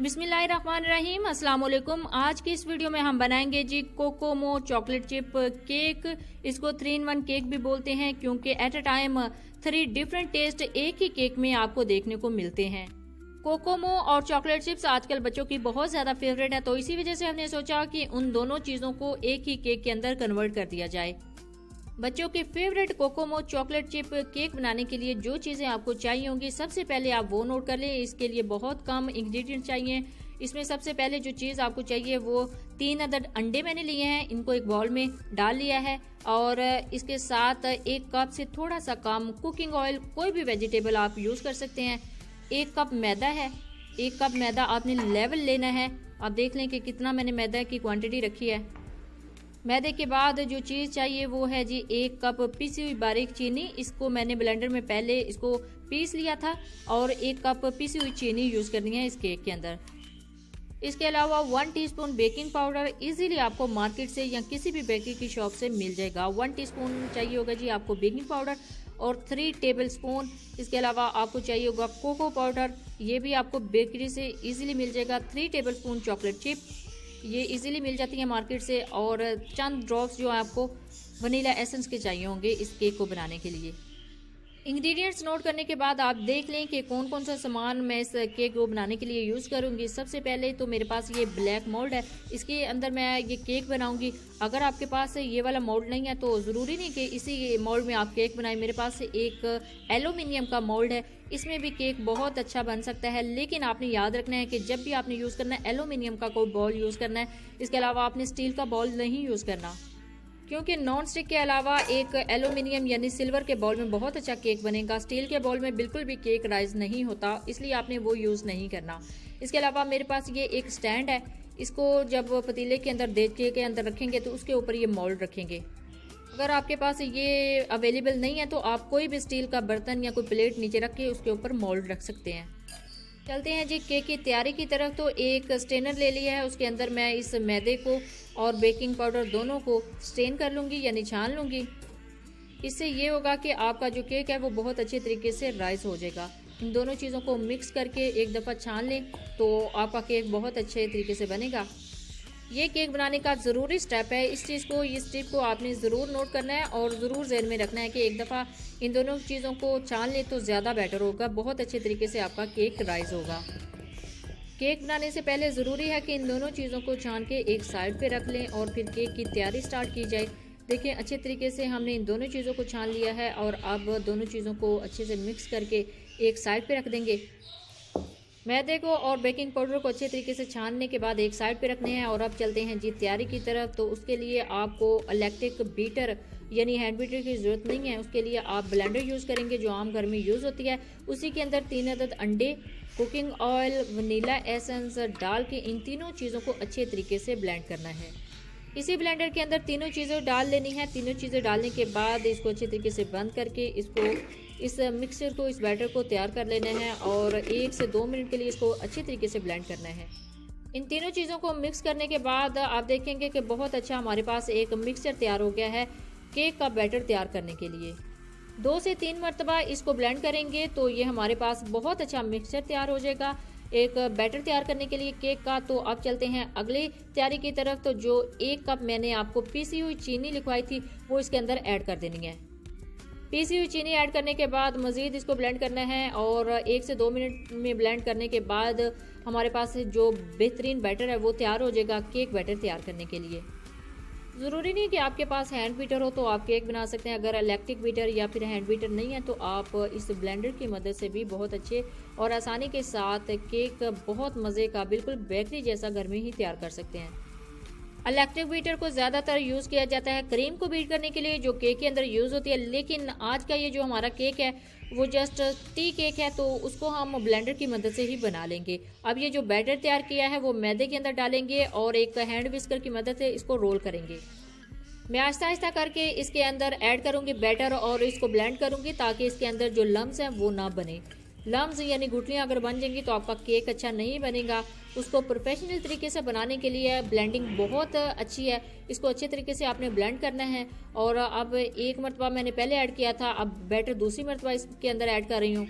बिस्मिल्लाहिर्रहमानिर्रहीम, अस्सलाम वालेकुम। आज की इस वीडियो में हम बनाएंगे जी कोकोमो चॉकलेट चिप केक। इसको 3 in 1 केक भी बोलते हैं क्योंकि at a time 3 different taste एक ही केक में आपको देखने को मिलते हैं। कोकोमो और चॉकलेट चिप्स आजकल बच्चों की बहुत ज्यादा फेवरेट है, तो इसी वजह से हमने सोचा कि उन दोनों चीजों को एक ही केक के अंदर कन्वर्ट कर दिया जाए। बच्चों की favourite Kokomo chocolate chip cake बनाने के लिए जो चीज़ें आपको चाहिए होंगी, सबसे पहले आप वो नोट कर लें। इसके लिए बहुत कम इंग्रेडिएंट चाहिए। इसमें सबसे पहले जो चीज़ आपको चाहिए वो 3 अदद अंडे मैंने लिए हैं, इनको एक बाउल में डाल लिया है और इसके साथ 1 कप से थोड़ा सा कम कुकिंग ऑयल, कोई भी वेजिटेबल आप यूज़ कर सकते हैं। 1 कप मैदा है, 1 कप मैदा आपने लेवल लेना है। आप देख लें कि कितना मैंने मैदा की क्वांटिटी रखी है। मैदे के बाद जो चीज़ चाहिए वो है जी 1 कप पीसी हुई बारीक चीनी। इसको मैंने ब्लेंडर में पहले इसको पीस लिया था और 1 कप पीसी हुई चीनी यूज़ करनी है इस केक के अंदर। इसके अलावा 1 टीस्पून बेकिंग पाउडर इजीली आपको मार्केट से या किसी भी बेकरी की शॉप से मिल जाएगा। 1 टीस्पून चाहिए होगा जी आपको बेकिंग पाउडर और 3 टेबलस्पून। इसके अलावा आपको चाहिए होगा कोको पाउडर, ये भी आपको बेकरी से इजीली मिल जाएगा। 3 टेबलस्पून चॉकलेट चिप, ये इजीली मिल जाती है मार्केट से। और चंद ड्रॉप्स जो आपको वनीला एसेंस के चाहिए होंगे इस केक को बनाने के लिए। इंग्रेडिएंट्स नोट करने के बाद आप देख लें कि कौन कौन सा सामान मैं इस केक को बनाने के लिए यूज़ करूंगी। सबसे पहले तो मेरे पास ये ब्लैक मोल्ड है, इसके अंदर मैं ये केक बनाऊंगी। अगर आपके पास ये वाला मोल्ड नहीं है तो ज़रूरी नहीं कि इसी मोल्ड में आप केक बनाएं। मेरे पास एक एल्यूमिनियम का मोल्ड है, इसमें भी केक बहुत अच्छा बन सकता है। लेकिन आपने याद रखना है कि जब भी आपने यूज़ करना है एल्यूमिनियम का कोई बॉल यूज़ करना है। इसके अलावा आपने स्टील का बॉल नहीं यूज़ करना, क्योंकि नॉन स्टिक के अलावा एक एल्यूमिनियम यानी सिल्वर के बॉल में बहुत अच्छा केक बनेगा। स्टील के बॉल में बिल्कुल भी केक राइज नहीं होता, इसलिए आपने वो यूज़ नहीं करना। इसके अलावा मेरे पास ये एक स्टैंड है, इसको जब पतीले के अंदर देचके के अंदर रखेंगे तो उसके ऊपर ये मोल्ड रखेंगे। अगर आपके पास ये अवेलेबल नहीं है तो आप कोई भी स्टील का बर्तन या कोई प्लेट नीचे रख के उसके ऊपर मोल्ड रख सकते हैं। चलते हैं जी केक की तैयारी की तरफ। तो एक स्टेनर ले लिया है, उसके अंदर मैं इस मैदे को और बेकिंग पाउडर दोनों को स्टेन कर लूँगी यानी छान लूँगी। इससे ये होगा कि आपका जो केक है वो बहुत अच्छे तरीके से राइस हो जाएगा। इन दोनों चीज़ों को मिक्स करके एक दफ़ा छान लें तो आपका केक बहुत अच्छे तरीके से बनेगा। ये केक बनाने का ज़रूरी स्टेप है, इस स्टेप को आपने ज़रूर नोट करना है और ज़रूर ज़हन में रखना है कि एक दफ़ा इन दोनों चीज़ों को छान लें तो ज़्यादा बेटर होगा, बहुत अच्छे तरीके से आपका केक राइज होगा। केक बनाने से पहले ज़रूरी है कि इन दोनों चीज़ों को छान के एक साइड पे रख लें और फिर केक की तैयारी स्टार्ट की जाए। देखिए अच्छे तरीके से हमने इन दोनों चीज़ों को छान लिया है और अब दोनों चीज़ों को अच्छे से मिक्स करके एक साइड पे रख देंगे। मैदे को और बेकिंग पाउडर को अच्छे तरीके से छानने के बाद एक साइड पे रखने हैं और अब चलते हैं जी तैयारी की तरफ। तो उसके लिए आपको इलेक्ट्रिक बीटर यानी हैंड बीटर की ज़रूरत नहीं है, उसके लिए आप ब्लेंडर यूज़ करेंगे जो आम घर में यूज़ होती है। उसी के अंदर 3 अदद अंडे, कुकिंग ऑयल, वनीला एसेंस डाल के इन तीनों चीज़ों को अच्छे तरीके से ब्लेंड करना है। इसी ब्लेंडर के अंदर तीनों चीज़ें डाल लेनी है। तीनों चीज़ें डालने के बाद इसको अच्छे तरीके से बंद करके इस मिक्सचर को, इस बैटर को तैयार कर लेना है और 1 से 2 मिनट के लिए इसको अच्छे तरीके से ब्लेंड करना है। इन तीनों चीज़ों को मिक्स करने के बाद आप देखेंगे कि बहुत अच्छा हमारे पास एक मिक्सचर तैयार हो गया है केक का बैटर तैयार करने के लिए। 2 से 3 मरतबा इसको ब्लेंड करेंगे तो ये हमारे पास बहुत अच्छा मिक्सचर तैयार हो जाएगा एक बैटर तैयार करने के लिए केक का। तो अब चलते हैं अगली तैयारी की तरफ। तो जो 1 कप मैंने आपको पीसी हुई चीनी लिखवाई थी वो इसके अंदर ऐड कर देनी है। पीसी हुई चीनी ऐड करने के बाद मज़ीद इसको ब्लेंड करना है और 1 से 2 मिनट में ब्लेंड करने के बाद हमारे पास जो बेहतरीन बैटर है वो तैयार हो जाएगा केक बैटर तैयार करने के लिए। ज़रूरी नहीं कि आपके पास हैंड बीटर हो तो आप केक बना सकते हैं। अगर इलेक्ट्रिक बीटर या फिर हैंड बीटर नहीं है तो आप इस ब्लेंडर की मदद से भी बहुत अच्छे और आसानी के साथ केक बहुत मज़े का बिल्कुल बेकरी जैसा घर में ही तैयार कर सकते हैं। इलेक्ट्रिक बीटर को ज़्यादातर यूज़ किया जाता है क्रीम को बीट करने के लिए जो केक के अंदर यूज़ होती है, लेकिन आज का ये जो हमारा केक है वो जस्ट टी केक है तो उसको हम ब्लेंडर की मदद से ही बना लेंगे। अब ये जो बैटर तैयार किया है वो मैदे के अंदर डालेंगे और एक हैंड विस्कर की मदद से इसको रोल करेंगे। मैं आहिस्ता आहिस्ता करके इसके अंदर ऐड करूँगी बैटर और इसको ब्लेंड करूँगी ताकि इसके अंदर जो लम्स हैं वो ना बने। लम्स यानी गुठलियाँ अगर बन जाएंगी तो आपका केक अच्छा नहीं बनेगा। उसको प्रोफेशनल तरीके से बनाने के लिए ब्लेंडिंग बहुत अच्छी है, इसको अच्छे तरीके से आपने ब्लेंड करना है। और अब 1 मरतबा मैंने पहले ऐड किया था, अब बैटर दूसरी मरतबा इसके अंदर ऐड कर रही हूँ।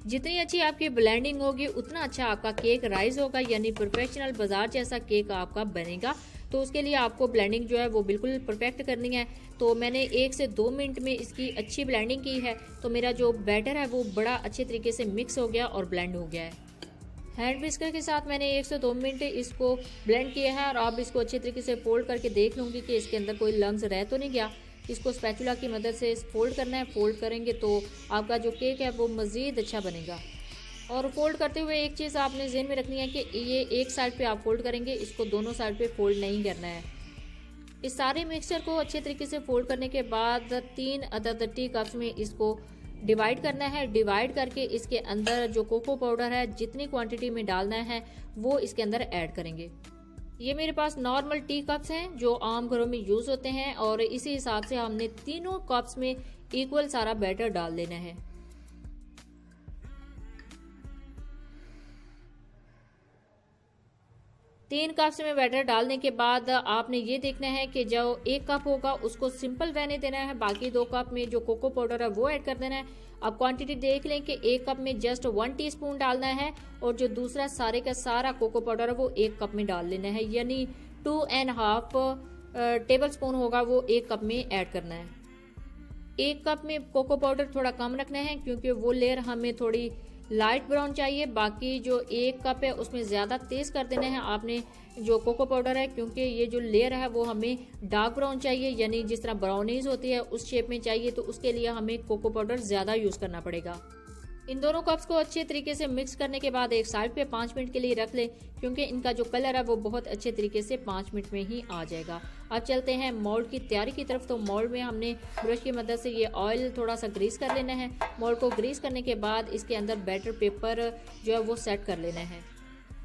जितनी अच्छी आपकी ब्लेंडिंग होगी उतना अच्छा आपका केक राइज होगा, यानी प्रोफेशनल बाजार जैसा केक आपका बनेगा। तो उसके लिए आपको ब्लेंडिंग जो है वो बिल्कुल परफेक्ट करनी है। तो मैंने 1 से 2 मिनट में इसकी अच्छी ब्लेंडिंग की है, तो मेरा जो बैटर है वो बड़ा अच्छे तरीके से मिक्स हो गया और ब्लेंड हो गया है। हैंड विस्कर के साथ मैंने 1 से 2 मिनट इसको ब्लेंड किया है और अब इसको अच्छे तरीके से फोल्ड करके देख लूँगी कि इसके अंदर कोई लम्स रह तो नहीं गया। इसको स्पैचुला की मदद से फोल्ड करना है। फोल्ड करेंगे तो आपका जो केक है वो मज़ीद अच्छा बनेगा। और फोल्ड करते हुए एक चीज़ आपने ज़हन में रखनी है कि ये एक साइड पे आप फोल्ड करेंगे, इसको दोनों साइड पे फोल्ड नहीं करना है। इस सारे मिक्सचर को अच्छे तरीके से फोल्ड करने के बाद 3 अदद टी कप्स में इसको डिवाइड करना है। डिवाइड करके इसके अंदर जो कोको पाउडर है जितनी क्वांटिटी में डालना है वो इसके अंदर ऐड करेंगे। ये मेरे पास नॉर्मल टी कप्स हैं जो आम घरों में यूज़ होते हैं और इसी हिसाब से हमने तीनों कप्स में इक्वल सारा बैटर डाल देना है। तीन कप्स में बैटर डालने के बाद आपने ये देखना है कि जो 1 कप होगा उसको सिंपल रहने देना है, बाकी 2 कप में जो कोको पाउडर है वो ऐड कर देना है। अब क्वांटिटी देख लें कि 1 कप में जस्ट 1 टीस्पून डालना है और जो दूसरा सारे का सारा कोको पाउडर है वो 1 कप में डाल लेना है, यानी 2.5 टेबल स्पून होगा वो 1 कप में ऐड करना है। 1 कप में कोको पाउडर थोड़ा कम रखना है क्योंकि वो लेयर हमें थोड़ी लाइट ब्राउन चाहिए। बाकी जो 1 कप है उसमें ज़्यादा तेज़ कर देना है आपने जो कोको पाउडर है, क्योंकि ये जो लेयर है वो हमें डार्क ब्राउन चाहिए, यानी जिस तरह ब्राउनीज होती है उस शेप में चाहिए। तो उसके लिए हमें कोको पाउडर ज़्यादा यूज़ करना पड़ेगा। इन दोनों कप्स को अच्छे तरीके से मिक्स करने के बाद एक साइड पे 5 मिनट के लिए रख लें, क्योंकि इनका जो कलर है वो बहुत अच्छे तरीके से 5 मिनट में ही आ जाएगा। अब चलते हैं मोल्ड की तैयारी की तरफ। तो मोल्ड में हमने ब्रश की मदद से ये ऑयल थोड़ा सा ग्रीस कर लेना है। मोल्ड को ग्रीस करने के बाद इसके अंदर बैटर पेपर जो है वो सेट कर लेना है।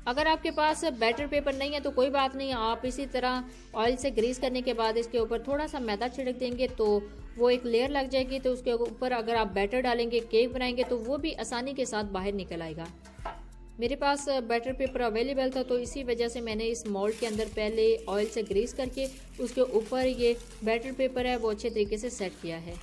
अगर आपके पास बैटर पेपर नहीं है तो कोई बात नहीं, आप इसी तरह ऑयल से ग्रीस करने के बाद इसके ऊपर थोड़ा सा मैदा छिड़क देंगे तो वो एक लेयर लग जाएगी। तो उसके ऊपर अगर आप बैटर डालेंगे, केक बनाएंगे तो वो भी आसानी के साथ बाहर निकल आएगा। मेरे पास बैटर पेपर अवेलेबल था तो इसी वजह से मैंने इस मोल्ड के अंदर पहले ऑयल से ग्रीस करके उसके ऊपर ये बैटर पेपर है वो अच्छे तरीके से सेट किया है।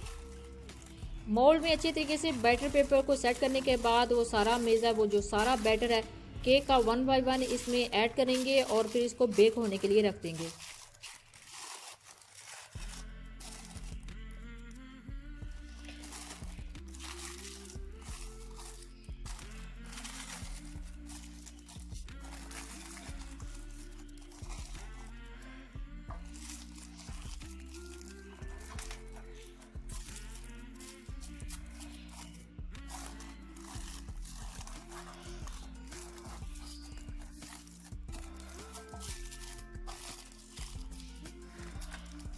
मोल्ड में अच्छे तरीके से बैटर पेपर को सेट करने के बाद वो सारा मेज़ा, वो जो सारा बैटर है केक का 1 बाय 1 इसमें ऐड करेंगे और फिर इसको बेक होने के लिए रख देंगे।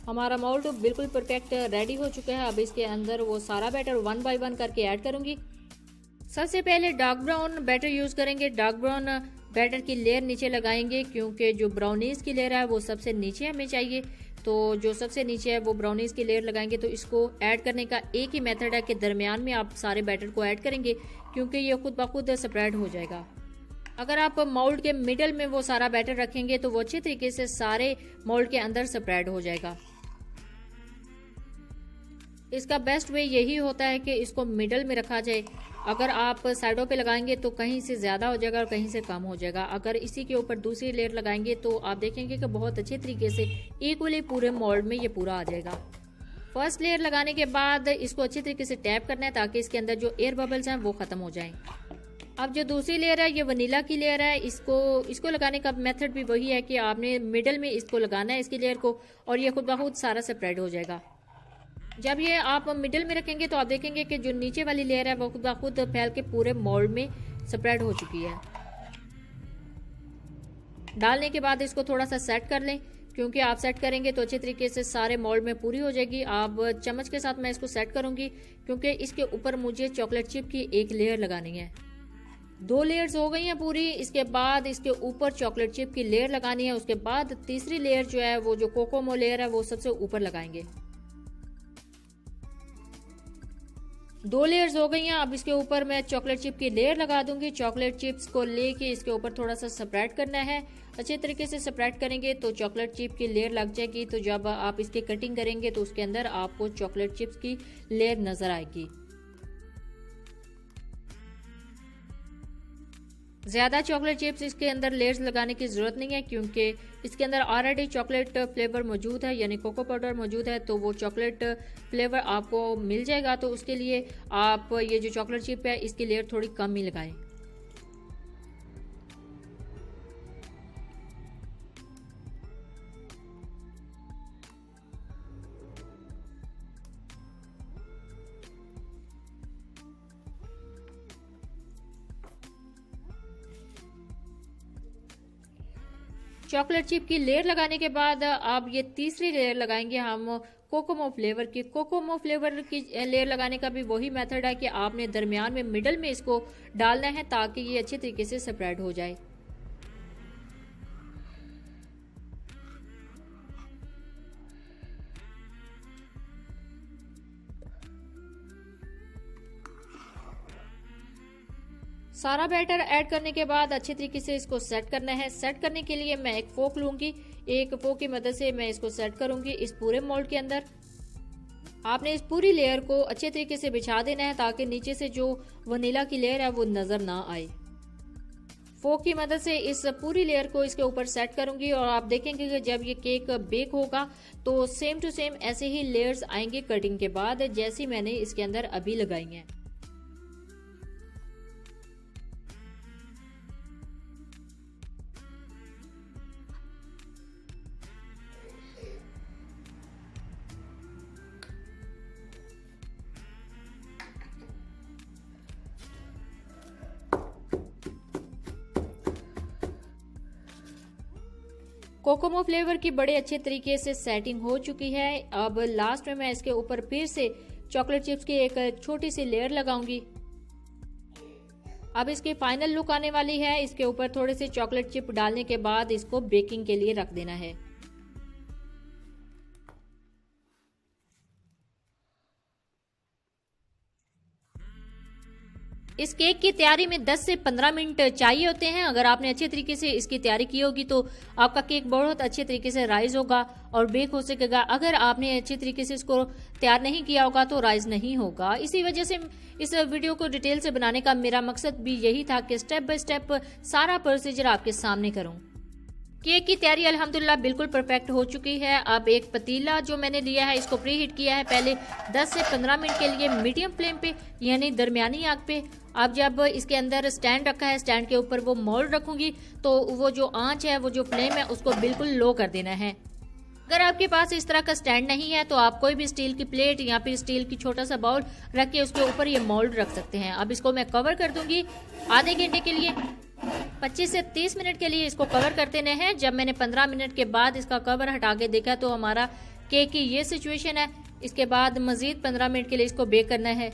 हमारा मोल्ड बिल्कुल परफेक्ट रेडी हो चुका है। अब इसके अंदर वो सारा बैटर 1 बाय 1 करके ऐड करूंगी। सबसे पहले डार्क ब्राउन बैटर यूज़ करेंगे। डार्क ब्राउन बैटर की लेयर नीचे लगाएंगे क्योंकि जो ब्राउनीज की लेयर है वो सबसे नीचे हमें चाहिए। तो जो सबसे नीचे है वो ब्राउनीज की लेयर लगाएंगे। तो इसको ऐड करने का एक ही मेथड है कि दरमियान में आप सारे बैटर को ऐड करेंगे, क्योंकि ये खुद ब खुद स्प्रेड हो जाएगा। अगर आप मोल्ड के मिडल में वो सारा बैटर रखेंगे तो वो अच्छे तरीके से सारे मोल्ड के अंदर स्प्रेड हो जाएगा। इसका बेस्ट वे यही होता है कि इसको मिडल में रखा जाए। अगर आप साइडों पे लगाएंगे तो कहीं से ज़्यादा हो जाएगा और कहीं से कम हो जाएगा। अगर इसी के ऊपर दूसरी लेयर लगाएंगे तो आप देखेंगे कि बहुत अच्छे तरीके से इक्वली पूरे मोल्ड में ये पूरा आ जाएगा। फर्स्ट लेयर लगाने के बाद इसको अच्छे तरीके से टैप करना है ताकि इसके अंदर जो एयर बबल्स हैं वो ख़त्म हो जाएं। अब जो दूसरी लेयर है ये वनीला की लेयर है। इसको लगाने का मेथड भी वही है कि आपने मिडल में इसको लगाना है इसकी लेयर को, और ये खुद ब खुद सारा स्प्रेड हो जाएगा। जब ये आप मिडिल में रखेंगे तो आप देखेंगे कि जो नीचे वाली लेयर है वो खुद ब खुद फैल के पूरे मोल्ड में स्प्रेड हो चुकी है। डालने के बाद इसको थोड़ा सा सेट कर लें, क्योंकि आप सेट करेंगे तो अच्छे तरीके से सारे मोल्ड में पूरी हो जाएगी। आप चम्मच के साथ मैं इसको सेट करूंगी क्योंकि इसके ऊपर मुझे चॉकलेट चिप की एक लेयर लगानी है। 2 लेयर्स हो गई हैं पूरी। इसके बाद इसके ऊपर चॉकलेट चिप की लेयर लगानी है। उसके बाद तीसरी लेयर जो है वो जो कोकोमो लेयर है वो सबसे ऊपर लगाएंगे। 2 लेयर्स हो गई हैं। अब इसके ऊपर मैं चॉकलेट चिप की लेयर लगा दूंगी। चॉकलेट चिप्स को लेके इसके ऊपर थोड़ा सा स्प्रेड करना है। अच्छे तरीके से स्प्रेड करेंगे तो चॉकलेट चिप की लेयर लग जाएगी। तो जब आप इसकी कटिंग करेंगे तो उसके अंदर आपको चॉकलेट चिप्स की लेयर नजर आएगी। ज़्यादा चॉकलेट चिप्स इसके अंदर लेयर्स लगाने की ज़रूरत नहीं है, क्योंकि इसके अंदर ऑलरेडी चॉकलेट फ्लेवर मौजूद है, यानी कोको पाउडर मौजूद है, तो वो चॉकलेट फ्लेवर आपको मिल जाएगा। तो उसके लिए आप ये जो चॉकलेट चिप है इसकी लेयर थोड़ी कम ही लगाएं। चॉकलेट चिप की लेयर लगाने के बाद अब ये तीसरी लेयर लगाएंगे हम कोकोमो फ्लेवर की। कोकोमो फ्लेवर की लेयर लगाने का भी वही मेथड है कि आपने दरमियान में मिडल में इसको डालना है ताकि ये अच्छे तरीके से स्प्रेड हो जाए। सारा बैटर ऐड करने के बाद अच्छे तरीके से इसको सेट करना है। सेट करने के लिए मैं एक फोक लूंगी, एक फोक की मदद से मैं इसको सेट करूंगी इस पूरे मोल्ड के अंदर। आपने इस पूरी लेयर को अच्छे तरीके से बिछा देना है ताकि नीचे से जो वनीला की लेयर है वो नजर ना आए। फोक की मदद से इस पूरी लेयर को इसके ऊपर सेट करूंगी और आप देखेंगे कि जब ये केक बेक होगा तो सेम टू सेम ऐसे ही लेयर्स आएंगे कटिंग के बाद, जैसी मैंने इसके अंदर अभी लगाई हैं। कोकोमो फ्लेवर की बड़े अच्छे तरीके से सेटिंग हो चुकी है। अब लास्ट में मैं इसके ऊपर फिर से चॉकलेट चिप्स की एक छोटी सी लेयर लगाऊंगी। अब इसकी फाइनल लुक आने वाली है। इसके ऊपर थोड़े से चॉकलेट चिप डालने के बाद इसको बेकिंग के लिए रख देना है। इस केक की तैयारी में 10 से 15 मिनट चाहिए होते हैं। अगर आपने अच्छे तरीके से इसकी तैयारी की होगी तो आपका केक बहुत अच्छे तरीके से राइज होगा और बेक हो सकेगा। अगर आपने अच्छे तरीके से इसको तैयार नहीं किया होगा तो राइज नहीं होगा। इसी वजह से इस वीडियो को डिटेल से बनाने का मेरा मकसद भी यही था कि स्टेप बाय स्टेप सारा प्रोसीजर आपके सामने करूं। केक की तैयारी अल्हम्दुलिल्लाह बिल्कुल परफेक्ट हो चुकी है। अब एक पतीला जो मैंने लिया है इसको प्री हीट किया है पहले 10 से 15 मिनट के लिए मीडियम फ्लेम पे, यानी दरमियानी आग पे। अब जब इसके अंदर स्टैंड रखा है, स्टैंड के ऊपर वो मोल्ड रखूंगी तो वो जो आंच है, वो जो फ्लेम है, उसको बिल्कुल लो कर देना है। अगर आपके पास इस तरह का स्टैंड नहीं है तो आप कोई भी स्टील की प्लेट या फिर स्टील की छोटा सा बाउल रख के उसके ऊपर ये मोल्ड रख सकते हैं। अब इसको मैं कवर कर दूंगी आधे घंटे के लिए। 25 से 30 मिनट के लिए इसको कवर कर देने हैं। जब मैंने 15 मिनट के बाद इसका कवर हटा के देखा तो हमारा केक की ये सिचुएशन है। इसके बाद मजीद 15 मिनट के लिए इसको बेक करना है।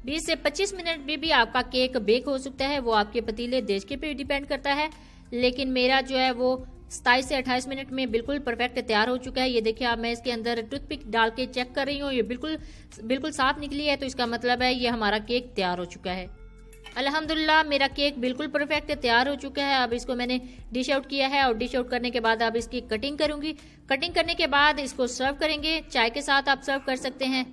20 से 25 मिनट में भी आपका केक बेक हो सकता है, वो आपके पतीले देश के पे डिपेंड करता है। लेकिन मेरा जो है वो 27 से 28 मिनट में बिल्कुल परफेक्ट तैयार हो चुका है। ये देखिए, अब मैं इसके अंदर टूथपिक डाल के चेक कर रही हूँ, ये बिल्कुल साफ निकली है, तो इसका मतलब है ये हमारा केक तैयार हो चुका है। अल्हम्दुलिल्लाह मेरा केक बिल्कुल परफेक्ट तैयार हो चुका है। अब इसको मैंने डिश आउट किया है और डिश आउट करने के बाद अब इसकी कटिंग करूंगी। कटिंग करने के बाद इसको सर्व करेंगे। चाय के साथ आप सर्व कर सकते हैं।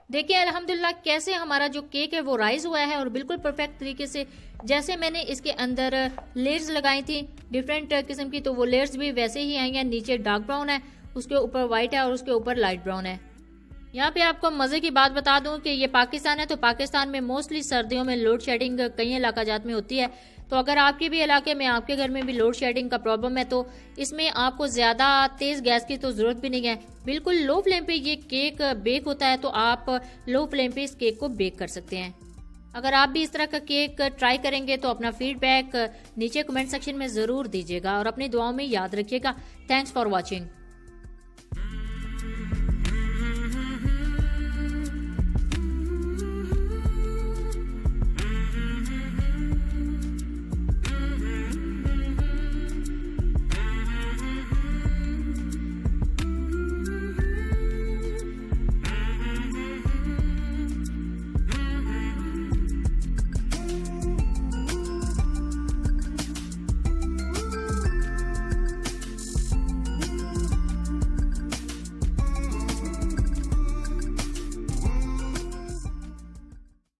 देखिए अल्हम्दुलिल्लाह कैसे हमारा जो केक है वो राइज हुआ है और बिल्कुल परफेक्ट तरीके से जैसे मैंने इसके अंदर लेयर्स लगाई थी डिफरेंट किस्म की, तो वो लेयर्स भी वैसे ही आई हैं। नीचे डार्क ब्राउन है, उसके ऊपर व्हाइट है और उसके ऊपर लाइट ब्राउन है। यहाँ पे आपको मजे की बात बता दूं कि ये पाकिस्तान है, तो पाकिस्तान में मोस्टली सर्दियों में लोड शेडिंग कई इलाका जात में होती है। तो अगर आपके भी इलाके में, आपके घर में भी लोड शेडिंग का प्रॉब्लम है तो इसमें आपको ज्यादा तेज गैस की तो जरूरत भी नहीं है। बिल्कुल लो फ्लेम पे ये केक बेक होता है, तो आप लो फ्लेम पे इस केक को बेक कर सकते हैं। अगर आप भी इस तरह का केक ट्राई करेंगे तो अपना फीडबैक नीचे कमेंट सेक्शन में जरूर दीजिएगा और अपनी दुआओं में याद रखिएगा। Thanks for watching.